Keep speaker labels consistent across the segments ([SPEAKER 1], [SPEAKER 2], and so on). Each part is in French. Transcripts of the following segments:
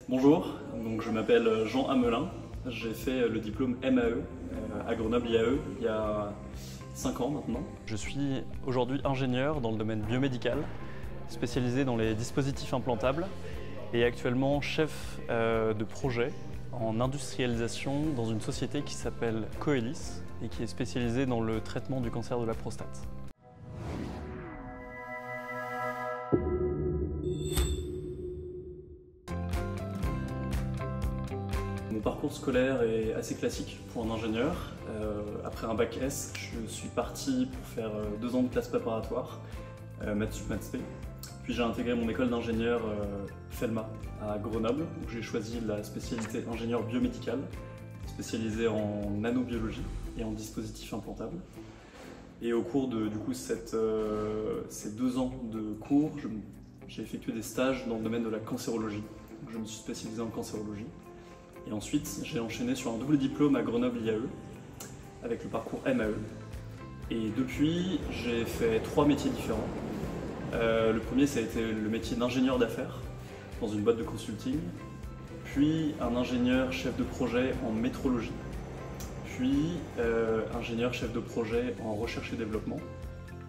[SPEAKER 1] Bonjour, donc je m'appelle Jean Hamelin, j'ai fait le diplôme MAE à Grenoble IAE il y a 5 ans maintenant. Je suis aujourd'hui ingénieur dans le domaine biomédical, spécialisé dans les dispositifs implantables et actuellement chef de projet en industrialisation dans une société qui s'appelle Coelis et qui est spécialisée dans le traitement du cancer de la prostate. Mon parcours scolaire est assez classique pour un ingénieur. Après un bac S, je suis parti pour faire 2 ans de classe préparatoire, maths sup maths spé. Puis j'ai intégré mon école d'ingénieur FELMA à Grenoble, où j'ai choisi la spécialité ingénieur biomédical, spécialisée en nanobiologie et en dispositifs implantables. Et au cours de ces 2 ans de cours, j'ai effectué des stages dans le domaine de la cancérologie. Donc je me suis spécialisé en cancérologie. Et ensuite, j'ai enchaîné sur un double diplôme à Grenoble IAE, avec le parcours MAE. Et depuis, j'ai fait 3 métiers différents. Le premier, ça a été le métier d'ingénieur d'affaires dans une boîte de consulting, puis un ingénieur chef de projet en métrologie, puis ingénieur chef de projet en recherche et développement,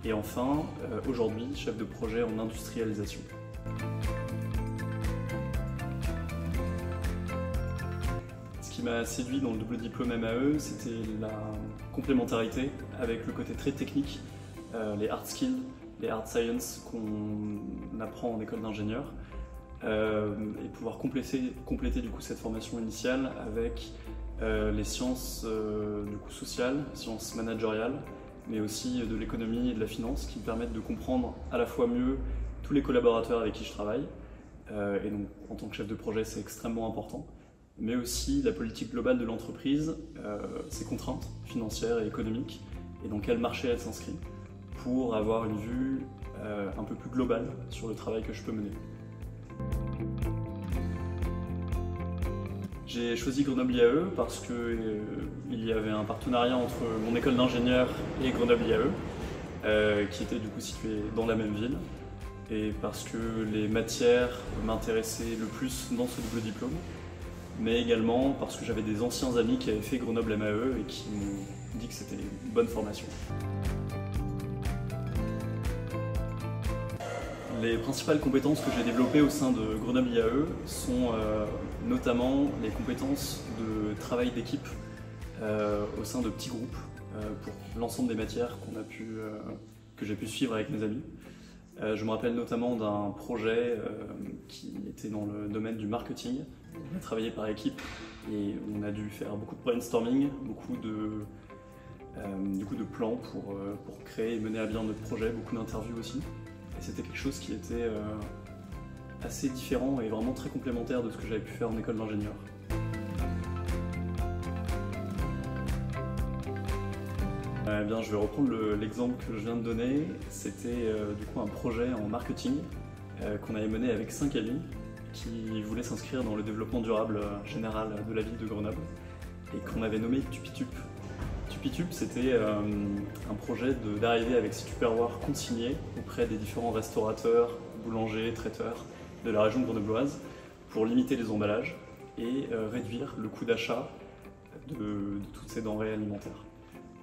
[SPEAKER 1] et enfin, aujourd'hui, chef de projet en industrialisation. Ce qui m'a séduit dans le double diplôme MAE, c'était la complémentarité avec le côté très technique, les hard skills, les hard science qu'on apprend en école d'ingénieur, et pouvoir compléter du coup cette formation initiale avec les sciences sociales, sciences managériales, mais aussi de l'économie et de la finance qui me permettent de comprendre à la fois mieux tous les collaborateurs avec qui je travaille, et donc en tant que chef de projet c'est extrêmement important, mais aussi la politique globale de l'entreprise, ses contraintes financières et économiques, et dans quel marché elle s'inscrit, pour avoir une vue un peu plus globale sur le travail que je peux mener. J'ai choisi Grenoble IAE parce qu'il y avait un partenariat entre mon école d'ingénieur et Grenoble IAE, qui était du coup située dans la même ville, et parce que les matières m'intéressaient le plus dans ce double diplôme, mais également parce que j'avais des anciens amis qui avaient fait Grenoble MAE et qui m'ont dit que c'était une bonne formation. Les principales compétences que j'ai développées au sein de Grenoble IAE sont notamment les compétences de travail d'équipe au sein de petits groupes pour l'ensemble des matières que j'ai pu suivre avec mes amis. Je me rappelle notamment d'un projet qui était dans le domaine du marketing. On a travaillé par équipe et on a dû faire beaucoup de brainstorming, beaucoup de plans pour créer et mener à bien notre projet, beaucoup d'interviews aussi. Et c'était quelque chose qui était assez différent et vraiment très complémentaire de ce que j'avais pu faire en école d'ingénieur. Je vais reprendre l'exemple que je viens de donner. C'était du coup un projet en marketing qu'on avait mené avec 5 amis qui voulaient s'inscrire dans le développement durable général de la ville de Grenoble et qu'on avait nommé Tupitup. Tupitup, c'était un projet d'arriver avec ses Tupperware consignés auprès des différents restaurateurs, boulangers, traiteurs de la région grenobloise pour limiter les emballages et réduire le coût d'achat de toutes ces denrées alimentaires.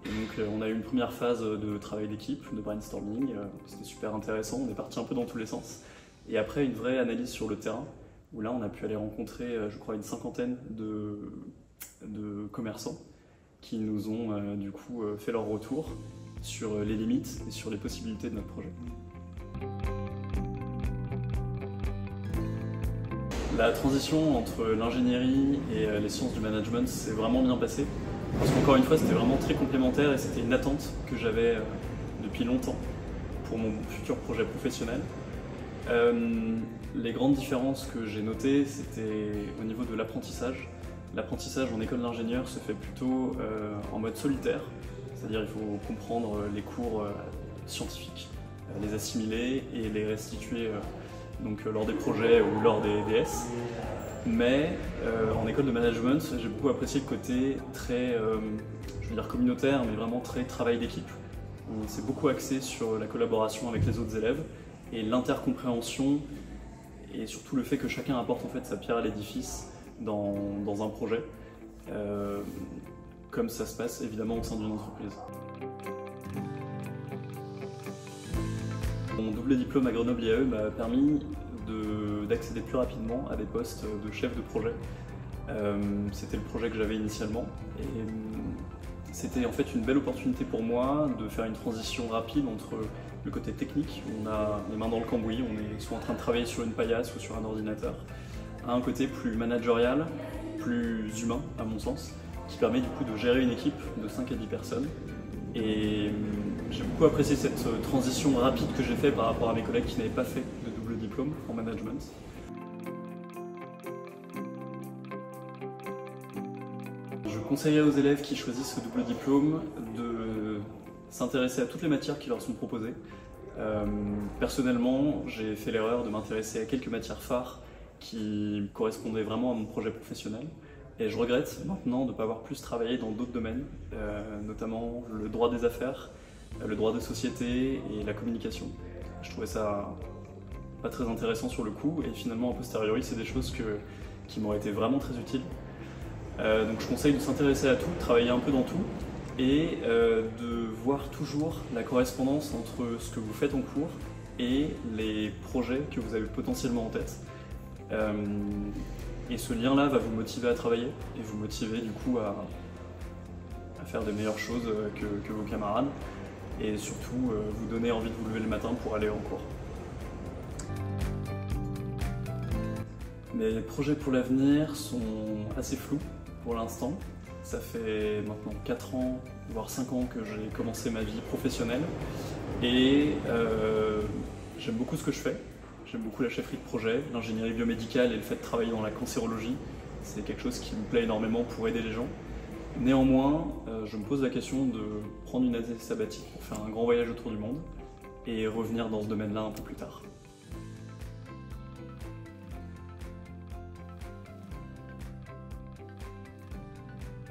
[SPEAKER 1] Et donc on a eu une première phase de travail d'équipe, de brainstorming, c'était super intéressant, on est parti un peu dans tous les sens. Et après une vraie analyse sur le terrain, où là on a pu aller rencontrer, je crois, une 50aine de commerçants qui nous ont du coup fait leur retour sur les limites et sur les possibilités de notre projet. La transition entre l'ingénierie et les sciences du management s'est vraiment bien passée. Parce qu'encore une fois, c'était vraiment très complémentaire et c'était une attente que j'avais depuis longtemps pour mon futur projet professionnel. Les grandes différences que j'ai notées, c'était au niveau de l'apprentissage. L'apprentissage en école d'ingénieur se fait plutôt en mode solitaire, c'est-à-dire il faut comprendre les cours scientifiques, les assimiler et les restituer lors des projets ou lors des DS. Mais en école de management, j'ai beaucoup apprécié le côté très, je veux dire communautaire, mais vraiment très travail d'équipe. On s'est beaucoup axé sur la collaboration avec les autres élèves et l'intercompréhension et surtout le fait que chacun apporte en fait sa pierre à l'édifice dans un projet, comme ça se passe évidemment au sein d'une entreprise. Mon double diplôme à Grenoble IAE m'a permis d'accéder plus rapidement à des postes de chef de projet. C'était le projet que j'avais initialement et c'était en fait une belle opportunité pour moi de faire une transition rapide entre le côté technique, où on a les mains dans le cambouis, on est soit en train de travailler sur une paillasse ou sur un ordinateur, à un côté plus managérial, plus humain à mon sens, qui permet du coup de gérer une équipe de 5 à 10 personnes. Et j'ai beaucoup apprécié cette transition rapide que j'ai faite par rapport à mes collègues qui n'avaient pas fait de double diplôme en management. Je conseillerais aux élèves qui choisissent ce double diplôme de s'intéresser à toutes les matières qui leur sont proposées. Personnellement, j'ai fait l'erreur de m'intéresser à quelques matières phares qui correspondaient vraiment à mon projet professionnel. Et je regrette maintenant de ne pas avoir plus travaillé dans d'autres domaines, notamment le droit des affaires, le droit des sociétés et la communication. Je trouvais ça pas très intéressant sur le coup et finalement a posteriori c'est des choses qui m'auraient été vraiment très utiles. Donc je conseille de s'intéresser à tout, de travailler un peu dans tout et de voir toujours la correspondance entre ce que vous faites en cours et les projets que vous avez potentiellement en tête. Et ce lien-là va vous motiver à travailler et vous motiver du coup à faire de meilleures choses que vos camarades et surtout vous donner envie de vous lever le matin pour aller en cours. Mes projets pour l'avenir sont assez flous pour l'instant. Ça fait maintenant 4 ans, voire 5 ans que j'ai commencé ma vie professionnelle et j'aime beaucoup ce que je fais. J'aime beaucoup la chefferie de projet, l'ingénierie biomédicale et le fait de travailler dans la cancérologie. C'est quelque chose qui me plaît énormément pour aider les gens. Néanmoins, je me pose la question de prendre une année sabbatique pour faire un grand voyage autour du monde et revenir dans ce domaine-là un peu plus tard.